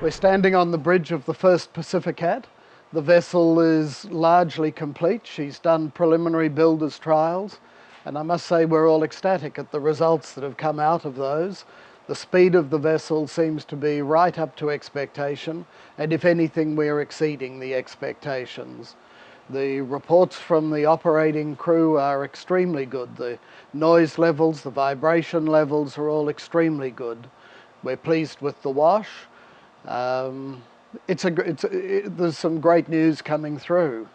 We're standing on the bridge of the first Pacificat. The vessel is largely complete. She's done preliminary builder's trials, and I must say we're all ecstatic at the results that have come out of those. The speed of the vessel seems to be right up to expectation, and if anything, we're exceeding the expectations. The reports from the operating crew are extremely good. The noise levels, the vibration levels are all extremely good. We're pleased with the wash. There's some great news coming through.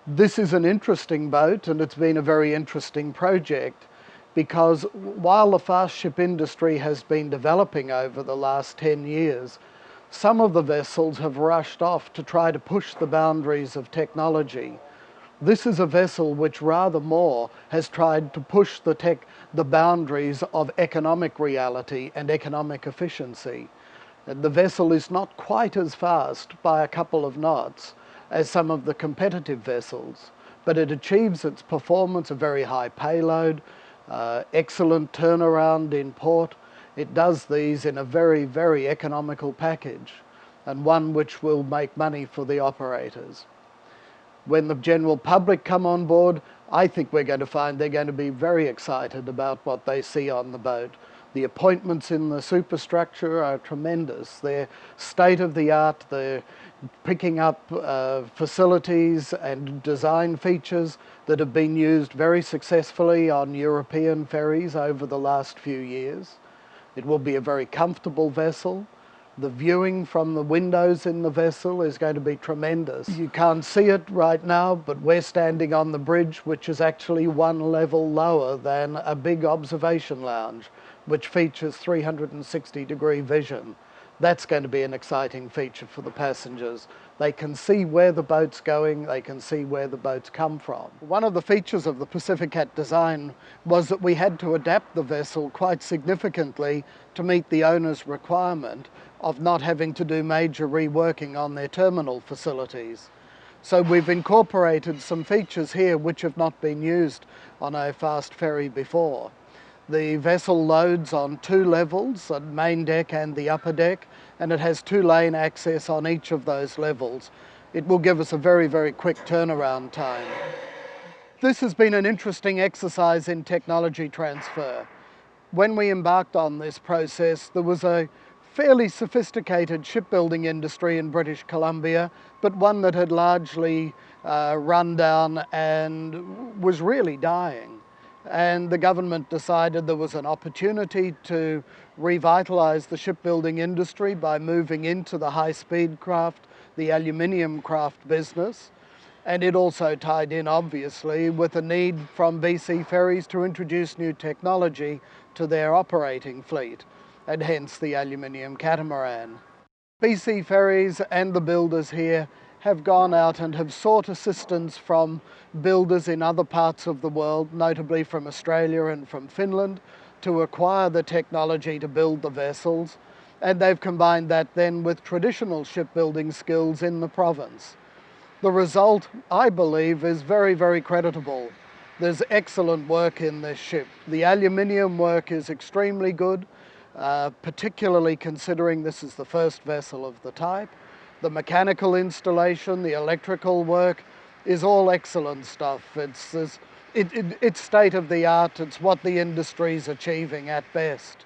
This is an interesting boat, and it's been a very interesting project, because while the fast ship industry has been developing over the last 10 years, some of the vessels have rushed off to try to push the boundaries of technology. This is a vessel which rather more has tried to push the boundaries of economic reality and economic efficiency. The vessel is not quite as fast by a couple of knots as some of the competitive vessels, but it achieves its performance, a very high payload, excellent turnaround in port. It does these in a very, very economical package, and one which will make money for the operators. When the general public come on board, I think we're going to find they're going to be very excited about what they see on the boat. The appointments in the superstructure are tremendous. They're state-of-the-art. They're picking up facilities and design features that have been used very successfully on European ferries over the last few years. It will be a very comfortable vessel. The viewing from the windows in the vessel is going to be tremendous. You can't see it right now, but we're standing on the bridge, which is actually one level lower than a big observation lounge, which features 360-degree vision. That's going to be an exciting feature for the passengers. They can see where the boat's going, they can see where the boats come from. One of the features of the Pacificat design was that we had to adapt the vessel quite significantly to meet the owner's requirement of not having to do major reworking on their terminal facilities. So we've incorporated some features here which have not been used on a fast ferry before. The vessel loads on 2 levels, the main deck and the upper deck, and it has 2-lane access on each of those levels. It will give us a very, very quick turnaround time. This has been an interesting exercise in technology transfer. When we embarked on this process, there was a fairly sophisticated shipbuilding industry in British Columbia, but one that had largely run down and was really dying. And the government decided there was an opportunity to revitalise the shipbuilding industry by moving into the high-speed craft, the aluminium craft business. And it also tied in, obviously, with a need from BC Ferries to introduce new technology to their operating fleet, and hence the aluminium catamaran. BC Ferries and the builders here have gone out and have sought assistance from builders in other parts of the world, notably from Australia and from Finland, to acquire the technology to build the vessels, and they've combined that then with traditional shipbuilding skills in the province. The result, I believe, is very, very creditable. There's excellent work in this ship. The aluminium work is extremely good, particularly considering this is the first vessel of the type. The mechanical installation, the electrical work is all excellent stuff. It's state-of-the-art. It's what the industry's achieving at best.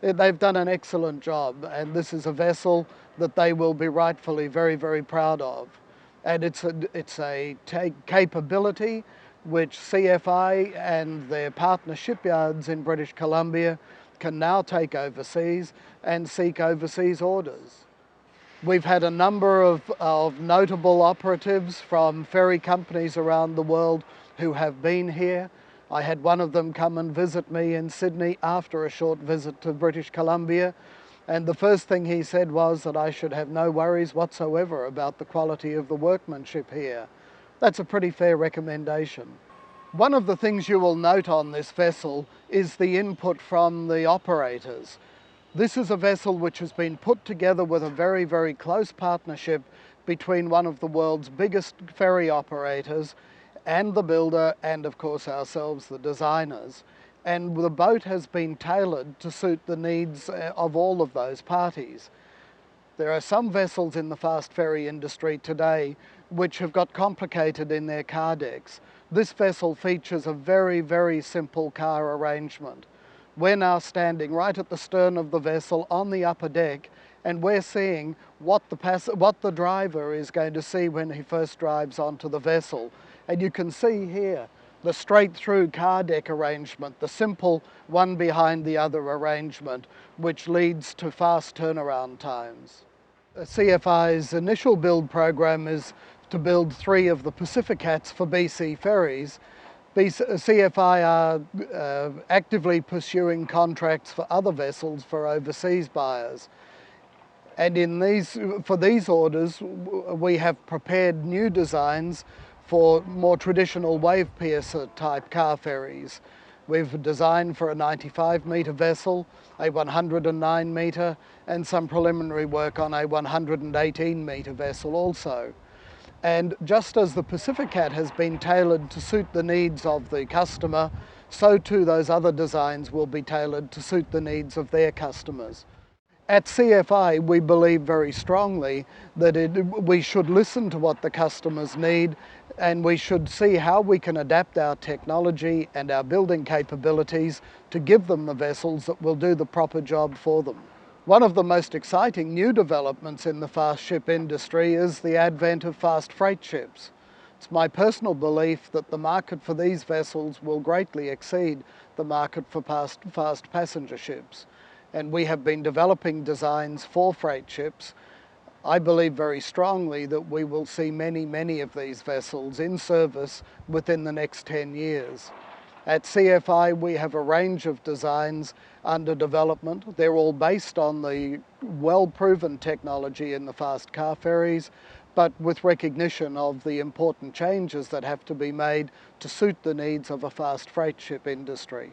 They've done an excellent job, and this is a vessel that they will be rightfully very, very proud of. And it's a capability which CFI and their partner shipyards in British Columbia can now take overseas and seek overseas orders. We've had a number of notable operatives from ferry companies around the world who have been here. I had one of them come and visit me in Sydney after a short visit to British Columbia, and the first thing he said was that I should have no worries whatsoever about the quality of the workmanship here. That's a pretty fair recommendation. One of the things you will note on this vessel is the input from the operators. This is a vessel which has been put together with a very, very close partnership between one of the world's biggest ferry operators and the builder, and of course ourselves, the designers. And the boat has been tailored to suit the needs of all of those parties. There are some vessels in the fast ferry industry today which have got complicated in their car decks. This vessel features a very, very simple car arrangement. We're now standing right at the stern of the vessel on the upper deck, and we're seeing what the driver is going to see when he first drives onto the vessel. And you can see here the straight through car deck arrangement, the simple one behind the other arrangement, which leads to fast turnaround times. CFI's initial build program is to build 3 of the Pacificats for BC Ferries. CFI are actively pursuing contracts for other vessels for overseas buyers. And for these orders, we have prepared new designs for more traditional wave piercer type car ferries. We've designed for a 95-metre vessel, a 109-metre, and some preliminary work on a 118-metre vessel also. And just as the Pacificat has been tailored to suit the needs of the customer, so too those other designs will be tailored to suit the needs of their customers. At CFI, we believe very strongly that we should listen to what the customers need, and we should see how we can adapt our technology and our building capabilities to give them the vessels that will do the proper job for them. One of the most exciting new developments in the fast ship industry is the advent of fast freight ships. It's my personal belief that the market for these vessels will greatly exceed the market for fast passenger ships. And we have been developing designs for freight ships. I believe very strongly that we will see many, many of these vessels in service within the next 10 years. At CFI, we have a range of designs under development. They're all based on the well-proven technology in the fast car ferries, but with recognition of the important changes that have to be made to suit the needs of a fast freight ship industry.